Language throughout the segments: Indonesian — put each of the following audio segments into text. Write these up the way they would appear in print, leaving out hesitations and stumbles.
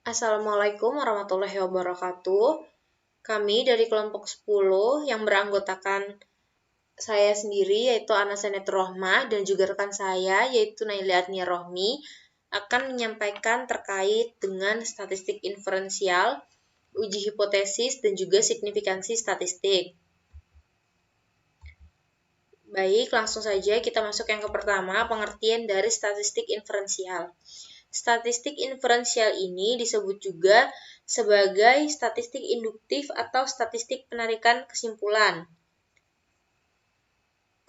Assalamualaikum warahmatullahi wabarakatuh. Kami dari kelompok 10 yang beranggotakan saya sendiri yaitu Ana Senet Rohma dan juga rekan saya yaitu Naila Adnia Rohmi akan menyampaikan terkait dengan statistik inferensial, uji hipotesis dan juga signifikansi statistik. Baik, langsung saja kita masuk yang pertama, pengertian dari statistik inferensial. Statistik inferensial ini disebut juga sebagai statistik induktif atau statistik penarikan kesimpulan.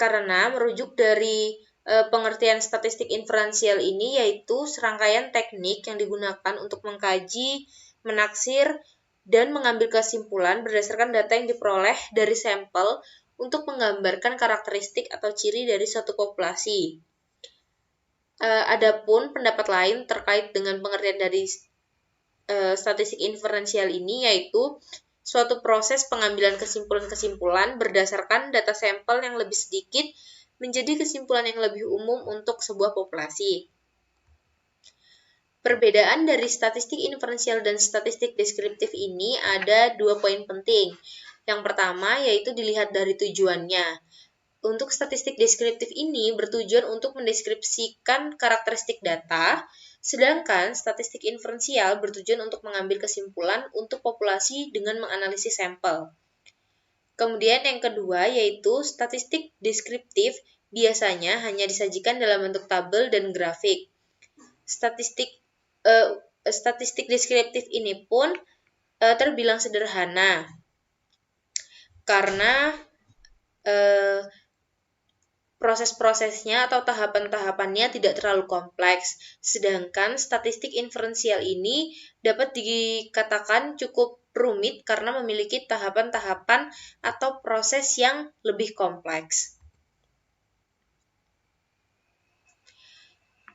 Karena merujuk dari pengertian statistik inferensial ini yaitu serangkaian teknik yang digunakan untuk mengkaji, menaksir, dan mengambil kesimpulan berdasarkan data yang diperoleh dari sampel untuk menggambarkan karakteristik atau ciri dari suatu populasi. Adapun pendapat lain terkait dengan pengertian dari statistik inferensial ini yaitu suatu proses pengambilan kesimpulan-kesimpulan berdasarkan data sampel yang lebih sedikit menjadi kesimpulan yang lebih umum untuk sebuah populasi. Perbedaan dari statistik inferensial dan statistik deskriptif ini ada 2 poin penting. Yang pertama yaitu dilihat dari tujuannya. Untuk statistik deskriptif ini bertujuan untuk mendeskripsikan karakteristik data, sedangkan statistik inferensial bertujuan untuk mengambil kesimpulan untuk populasi dengan menganalisis sampel. Kemudian yang kedua yaitu statistik deskriptif biasanya hanya disajikan dalam bentuk tabel dan grafik. Statistik deskriptif ini pun terbilang sederhana karena proses-prosesnya atau tahapan-tahapannya tidak terlalu kompleks, sedangkan statistik inferensial ini dapat dikatakan cukup rumit karena memiliki tahapan-tahapan atau proses yang lebih kompleks.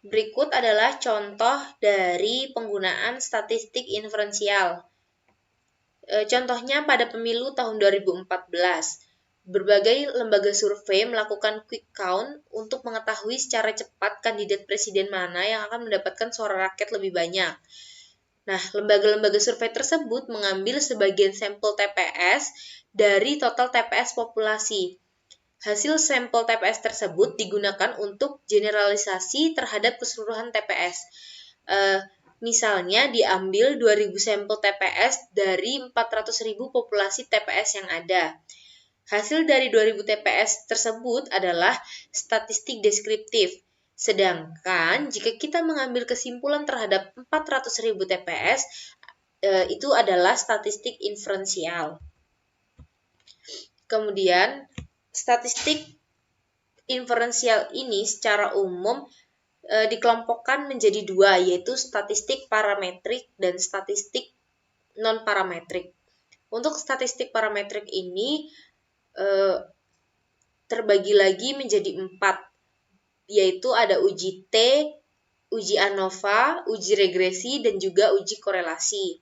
Berikut adalah contoh dari penggunaan statistik inferensial. Contohnya pada pemilu tahun 2014. Berbagai lembaga survei melakukan quick count untuk mengetahui secara cepat kandidat presiden mana yang akan mendapatkan suara rakyat lebih banyak. Nah, lembaga-lembaga survei tersebut mengambil sebagian sampel TPS dari total TPS populasi. Hasil sampel TPS tersebut digunakan untuk generalisasi terhadap keseluruhan TPS. Misalnya diambil 2.000 sampel TPS dari 400.000 populasi TPS yang ada. Hasil dari 2.000 TPS tersebut adalah statistik deskriptif. Sedangkan jika kita mengambil kesimpulan terhadap 400.000 TPS, itu adalah statistik inferensial. Kemudian, statistik inferensial ini secara umum dikelompokkan menjadi dua, yaitu statistik parametrik dan statistik non-parametrik. Untuk statistik parametrik ini terbagi lagi menjadi 4, yaitu ada uji T, uji ANOVA, uji regresi, dan juga uji korelasi.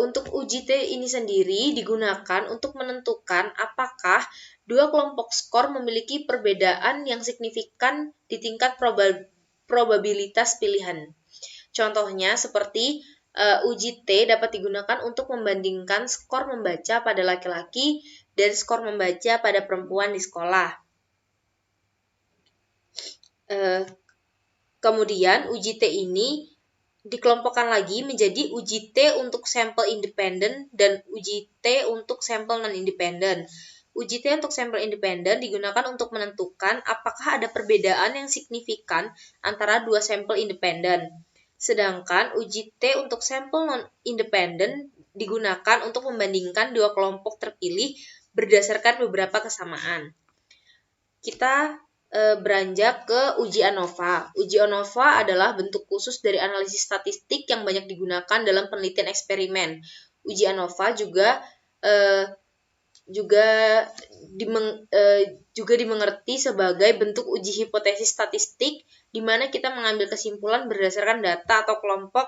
Untuk uji T ini sendiri digunakan untuk menentukan apakah dua kelompok skor memiliki perbedaan yang signifikan di tingkat probabilitas pilihan. Contohnya seperti uji T dapat digunakan untuk membandingkan skor membaca pada laki-laki dan skor membaca pada perempuan di sekolah. Kemudian uji T ini dikelompokkan lagi menjadi uji T untuk sampel independen dan uji T untuk sampel non-independen. Uji T untuk sampel independen digunakan untuk menentukan apakah ada perbedaan yang signifikan antara dua sampel independen. Sedangkan uji T untuk sampel non-independen digunakan untuk membandingkan dua kelompok terpilih berdasarkan beberapa kesamaan. Kita beranjak ke uji ANOVA. Uji ANOVA adalah bentuk khusus dari analisis statistik yang banyak digunakan dalam penelitian eksperimen. Uji ANOVA juga dimengerti sebagai bentuk uji hipotesis statistik di mana kita mengambil kesimpulan berdasarkan data atau kelompok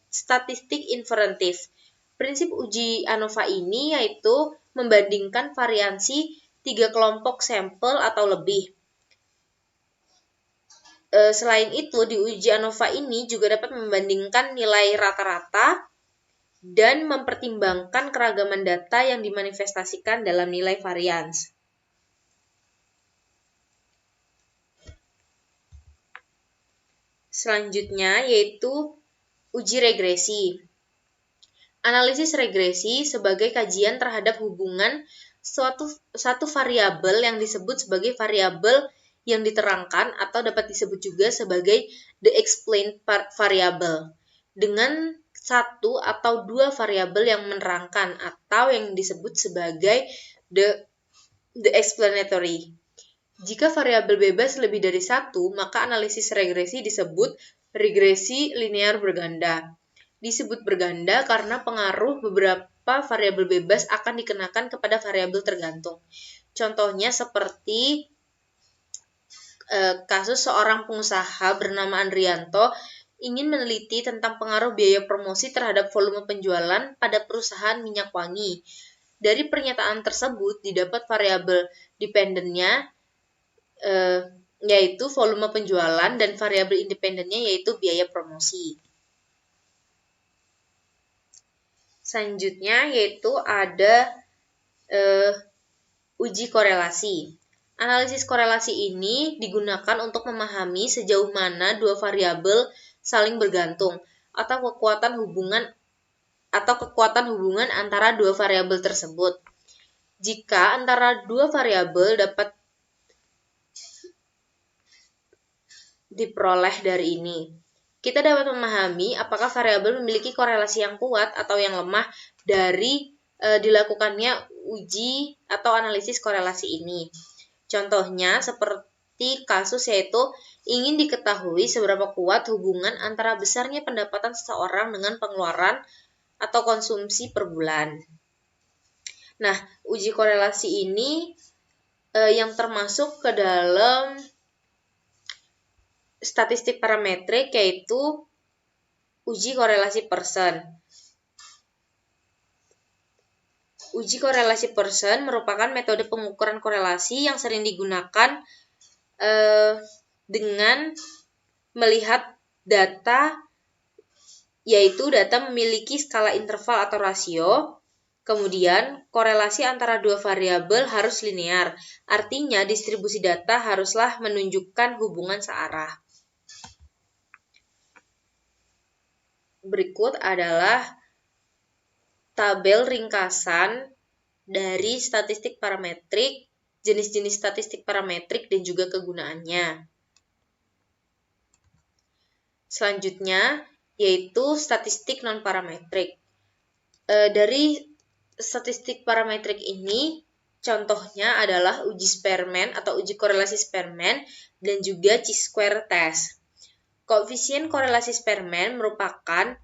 statistik inferentif. Prinsip uji ANOVA ini yaitu membandingkan variansi 3 kelompok sampel atau lebih. Selain itu, di uji ANOVA ini juga dapat membandingkan nilai rata-rata dan mempertimbangkan keragaman data yang dimanifestasikan dalam nilai varians. Selanjutnya yaitu uji regresi. Analisis regresi sebagai kajian terhadap hubungan satu variabel yang disebut sebagai variabel yang diterangkan atau dapat disebut juga sebagai the explained variable dengan satu atau dua variabel yang menerangkan atau yang disebut sebagai the explanatory. Jika variabel bebas lebih dari satu, maka analisis regresi disebut regresi linear berganda. Disebut berganda karena pengaruh beberapa variabel bebas akan dikenakan kepada variabel tergantung. Contohnya seperti kasus seorang pengusaha bernama Andrianto ingin meneliti tentang pengaruh biaya promosi terhadap volume penjualan pada perusahaan minyak wangi. Dari pernyataan tersebut didapat variabel dependennya yaitu volume penjualan dan variabel independennya yaitu biaya promosi. Selanjutnya yaitu ada uji korelasi. Analisis korelasi ini digunakan untuk memahami sejauh mana dua variabel saling bergantung atau kekuatan hubungan antara dua variabel tersebut. Jika antara dua variabel dapat diperoleh dari ini, kita dapat memahami apakah variabel memiliki korelasi yang kuat atau yang lemah dari dilakukannya uji atau analisis korelasi ini. Contohnya seperti kasus yaitu ingin diketahui seberapa kuat hubungan antara besarnya pendapatan seseorang dengan pengeluaran atau konsumsi per bulan. Nah, uji korelasi ini yang termasuk ke dalam statistik parametrik yaitu uji korelasi Pearson. Uji korelasi Pearson merupakan metode pengukuran korelasi yang sering digunakan dengan melihat data, yaitu data memiliki skala interval atau rasio. Kemudian, korelasi antara dua variabel harus linear, artinya distribusi data haruslah menunjukkan hubungan searah. Berikut adalah tabel ringkasan dari statistik parametrik, jenis-jenis statistik parametrik, dan juga kegunaannya. Selanjutnya, yaitu statistik non-parametrik. Dari statistik parametrik ini, contohnya adalah uji Spearman atau uji korelasi Spearman dan juga chi-square test. Koefisien korelasi Spearman merupakan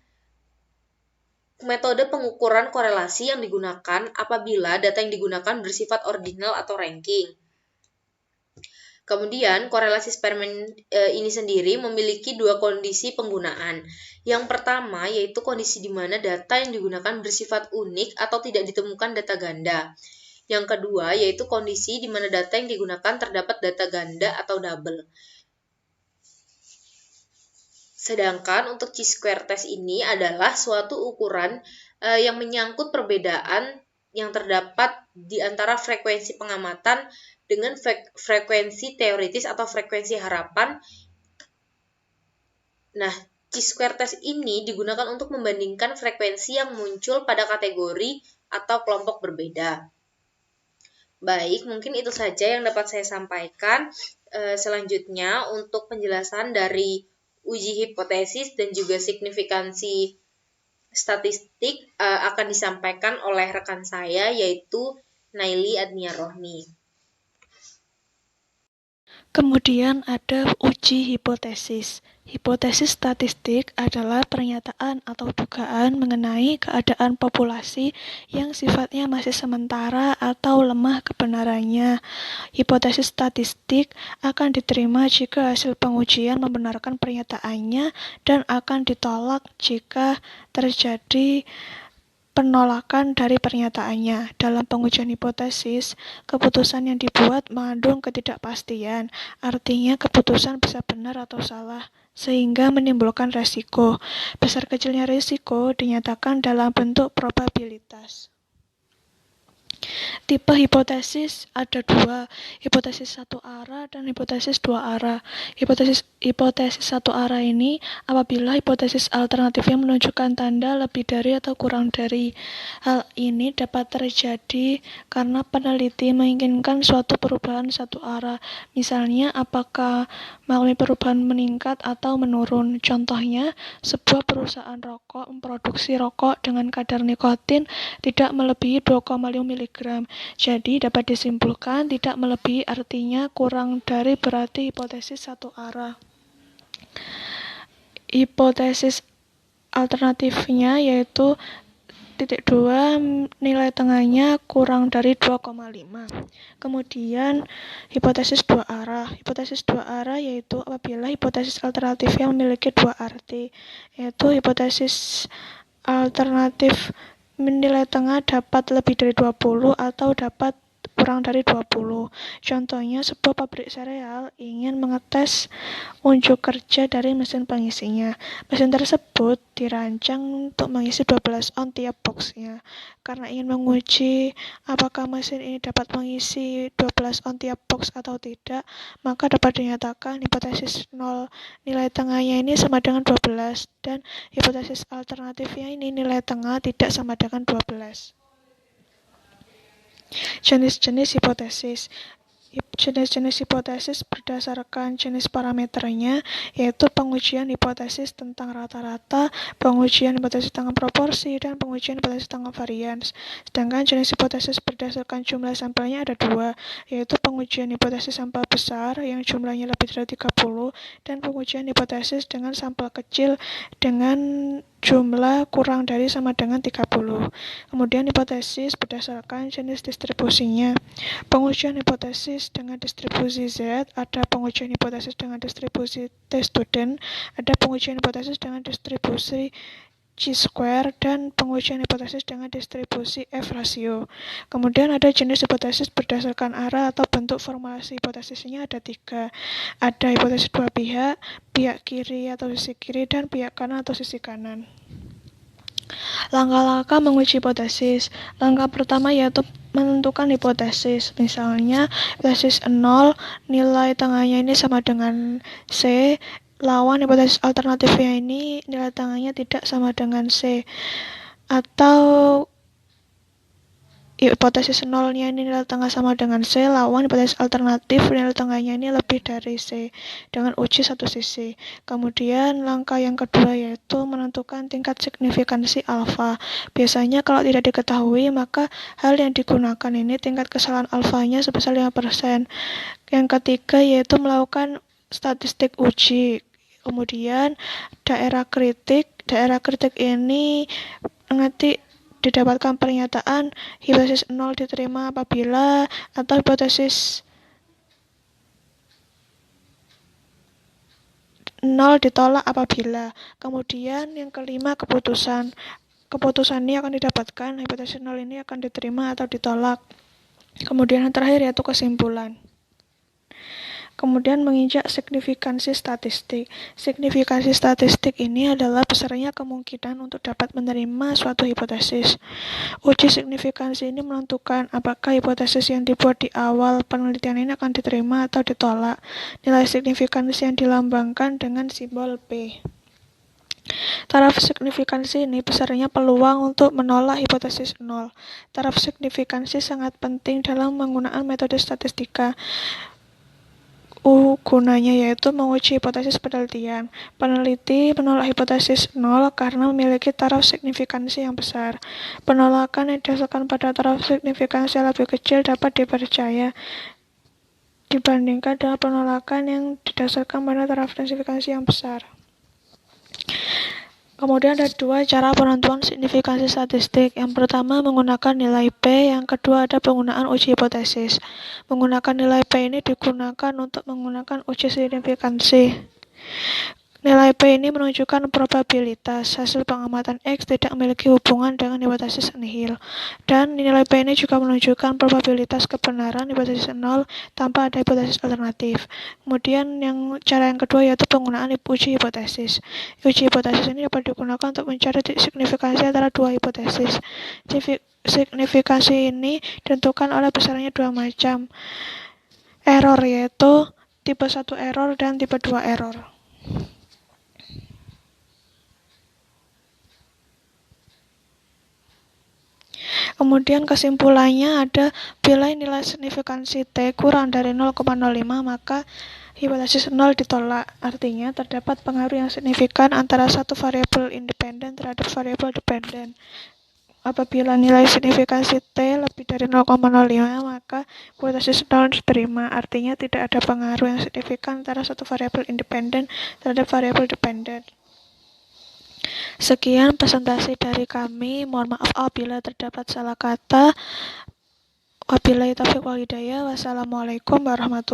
metode pengukuran korelasi yang digunakan apabila data yang digunakan bersifat ordinal atau ranking. Kemudian, korelasi Spearman ini sendiri memiliki dua kondisi penggunaan. Yang pertama yaitu kondisi di mana data yang digunakan bersifat unik atau tidak ditemukan data ganda. Yang kedua yaitu kondisi di mana data yang digunakan terdapat data ganda atau double. Sedangkan untuk chi-square test ini adalah suatu ukuran yang menyangkut perbedaan yang terdapat di antara frekuensi pengamatan dengan frekuensi teoritis atau frekuensi harapan. Nah, chi-square test ini digunakan untuk membandingkan frekuensi yang muncul pada kategori atau kelompok berbeda. Baik, mungkin itu saja yang dapat saya sampaikan. Selanjutnya, untuk penjelasan dari uji hipotesis dan juga signifikansi statistik akan disampaikan oleh rekan saya yaitu Naili Adniarohmi. Kemudian ada uji hipotesis. Hipotesis statistik adalah pernyataan atau dugaan mengenai keadaan populasi yang sifatnya masih sementara atau lemah kebenarannya. Hipotesis statistik akan diterima jika hasil pengujian membenarkan pernyataannya dan akan ditolak jika terjadi penolakan dari pernyataannya. Dalam pengujian hipotesis, keputusan yang dibuat mengandung ketidakpastian, artinya keputusan bisa benar atau salah, sehingga menimbulkan resiko. Besar kecilnya risiko dinyatakan dalam bentuk probabilitas. Tipe hipotesis ada dua, hipotesis satu arah dan hipotesis dua arah. Hipotesis satu arah ini apabila hipotesis alternatifnya menunjukkan tanda lebih dari atau kurang dari. Hal ini dapat terjadi karena peneliti menginginkan suatu perubahan satu arah. Misalnya, apakah mengalami perubahan meningkat atau menurun. Contohnya, sebuah perusahaan rokok memproduksi rokok dengan kadar nikotin tidak melebihi 2,5 mg. Jadi dapat disimpulkan tidak melebihi artinya kurang dari berarti hipotesis satu arah. Hipotesis alternatifnya yaitu titik 2 nilai tengahnya kurang dari 2,5. Kemudian hipotesis dua arah. Hipotesis dua arah yaitu apabila hipotesis alternatifnya memiliki dua arti, yaitu hipotesis alternatif nilai tengah dapat lebih dari 20 atau dapat kurang dari 20. Contohnya, sebuah pabrik sereal ingin mengetes unjuk kerja dari mesin pengisinya. Mesin tersebut dirancang untuk mengisi 12 on tiap boxnya. Karena ingin menguji apakah mesin ini dapat mengisi 12 on tiap box atau tidak, maka dapat dinyatakan hipotesis 0 nilai tengahnya ini sama dengan 12 dan hipotesis alternatifnya ini nilai tengah tidak sama dengan 12. Jenis-jenis hipotesis. Jenis-jenis hipotesis berdasarkan jenis parameternya, yaitu pengujian hipotesis tentang rata-rata, pengujian hipotesis tentang proporsi, dan pengujian hipotesis tentang varians. Sedangkan jenis hipotesis berdasarkan jumlah sampelnya ada dua, yaitu pengujian hipotesis sampel besar yang jumlahnya lebih dari 30, dan pengujian hipotesis dengan sampel kecil dengan jumlah kurang dari sama dengan 30. Kemudian hipotesis berdasarkan jenis distribusinya. Pengujian hipotesis dengan distribusi Z, ada pengujian hipotesis dengan distribusi T-student, ada pengujian hipotesis dengan distribusi Chi-square, dan pengujian hipotesis dengan distribusi F-ratio. Kemudian ada jenis hipotesis berdasarkan arah atau bentuk formulasi hipotesisnya ada tiga. Ada hipotesis dua pihak, pihak kiri atau sisi kiri, dan pihak kanan atau sisi kanan. Langkah-langkah menguji hipotesis. Langkah pertama yaitu menentukan hipotesis. Misalnya, hipotesis 0, nilai tengahnya ini sama dengan C, lawan hipotesis alternatifnya ini nilai tengahnya tidak sama dengan C. Atau hipotesis 0-nya ini nilai tengah sama dengan C, lawan hipotesis alternatif nilai tengahnya ini lebih dari C, dengan uji satu sisi. Kemudian langkah yang kedua yaitu menentukan tingkat signifikansi alfa. Biasanya kalau tidak diketahui, maka hal yang digunakan ini tingkat kesalahan alfanya sebesar 5%. Yang ketiga yaitu melakukan statistik uji. Kemudian daerah kritik ini nanti didapatkan pernyataan hipotesis 0 diterima apabila, atau hipotesis 0 ditolak apabila. Kemudian yang kelima keputusan. Keputusan ini akan didapatkan, hipotesis 0 ini akan diterima atau ditolak. Kemudian yang terakhir yaitu kesimpulan. Kemudian menginjak signifikansi statistik. Signifikansi statistik ini adalah besarnya kemungkinan untuk dapat menerima suatu hipotesis. Uji signifikansi ini menentukan apakah hipotesis yang dibuat di awal penelitian ini akan diterima atau ditolak. Nilai signifikansi yang dilambangkan dengan simbol P. Taraf signifikansi ini besarnya peluang untuk menolak hipotesis 0. Taraf signifikansi sangat penting dalam penggunaan metode statistika. Gunanya yaitu menguji hipotesis penelitian. Peneliti menolak hipotesis 0 karena memiliki taraf signifikansi yang besar. Penolakan yang didasarkan pada taraf signifikansi yang lebih kecil dapat dipercaya dibandingkan dengan penolakan yang didasarkan pada taraf signifikansi yang besar. Kemudian ada dua cara penentuan signifikansi statistik. Yang pertama menggunakan nilai P, yang kedua ada penggunaan uji hipotesis. Menggunakan nilai P ini digunakan untuk menggunakan uji signifikansi. Nilai P ini menunjukkan probabilitas hasil pengamatan X tidak memiliki hubungan dengan hipotesis nihil. Dan nilai P ini juga menunjukkan probabilitas kebenaran hipotesis 0 tanpa ada hipotesis alternatif. Kemudian cara yang kedua yaitu penggunaan uji hipotesis. Uji hipotesis ini dapat digunakan untuk mencari signifikansi antara dua hipotesis. Signifikansi ini ditentukan oleh besarnya dua macam error, yaitu tipe 1 error dan tipe 2 error. Kemudian kesimpulannya ada, bila nilai signifikansi T kurang dari 0,05 maka hipotesis 0 ditolak. Artinya terdapat pengaruh yang signifikan antara satu variabel independen terhadap variabel dependen. Apabila nilai signifikansi T lebih dari 0,05 maka hipotesis 0 diterima. Artinya tidak ada pengaruh yang signifikan antara satu variabel independen terhadap variabel dependen. Sekian presentasi dari kami. Mohon maaf apabila terdapat salah kata. Wabillahi taufiq wal hidayah. Wassalamualaikum warahmatullahi wabarakatuh.